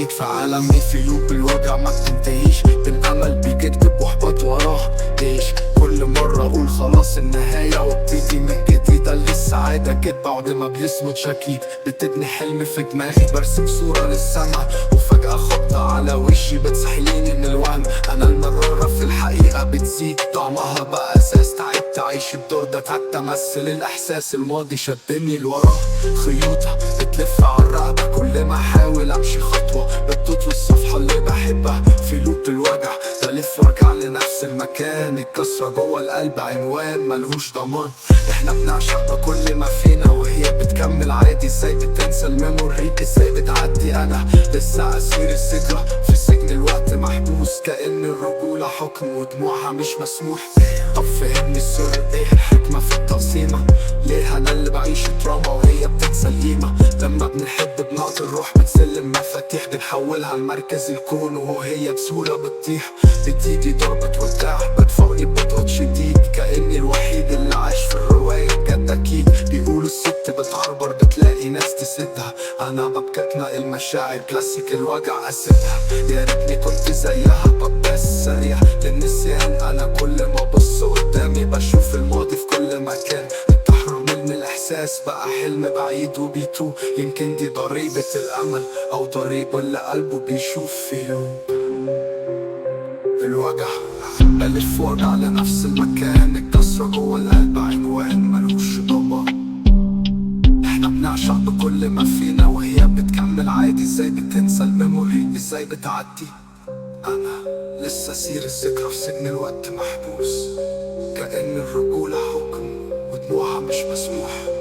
وحيد في عالمي في لوب الوجع ما بتنتهيش، بالامل بيكتب واحبط وراه ليش كل مرة اقول خلاص النهاية وابتدي من جديد. قال لي السعادة جت بعد ما بيصمت شكيت، بتبني حلم في دماغي برسم صورة للسما، وفجأة خبطة على وشي بتصحيني من الوهم. انا المرارة في الحقيقة بتزيد طعمها بقى اساس، تعبت اعيش الدور ده، تعبت امثل الاحساس، الماضي شدني لوراه خيوطة بتلف على الرقبة، كل ما احاول امشي خطوة بتطول الصفحة اللي بحبها في لوب الوجع. بلف وارجع لنفس المكان، الكسرة جوه القلب عنوان ملهوش ضمان. احنا بنعشق بكل ما فينا وهي بتكمل عادي، ازاي بتنسى الميموري، ازاي بتعدي. انا لسه اسير الذكرى في سجن الوقت محبوس، كأن الرجولة حكم ودموعها مش مسموح. طب فهمني السر، ايه الحكمة في التقسيمة؟ ليه انا اللي بعيش دراما وهي بتنسى القيمة؟ لما بنحب بنقط الروح بنسلم مفاتيح، بنحولها لمركز الكون وهي بسهولة بتطيح. بتيجي ضربة وداع بتفوقي بضغط شديد، كأني الوحيد اللي عايش في الرواية بجد أكيد. بيقولوا الست بتعربر بتلاقي ناس تسدها، أنا ببكتنا المشاعر كلاسيك الوجع أسدها. يا ريتني كنت زيها ببقى سريع للنسيان، أنا كل ما بص قدامي بشوف الماضي في كل مكان. التحرر من الإحساس بقى حلم بعيد وبيتوه، يمكن دي ضريبة الأمل أو ضريبة اللي قلبه بيشوف فيه الوجع. بلف وارجع لنفس المكان، الكسرة جوه القلب عنوان ملوش ضمان. احنا بنعشق بكل ما فينا وهي بتكمل عادي، ازاي بتنسى الميموري، ازاي بتعدي. انا لسه اسير الذكرى في سجن الوقت محبوس، كأن الرجولة حكم ودموعها مش مسموح.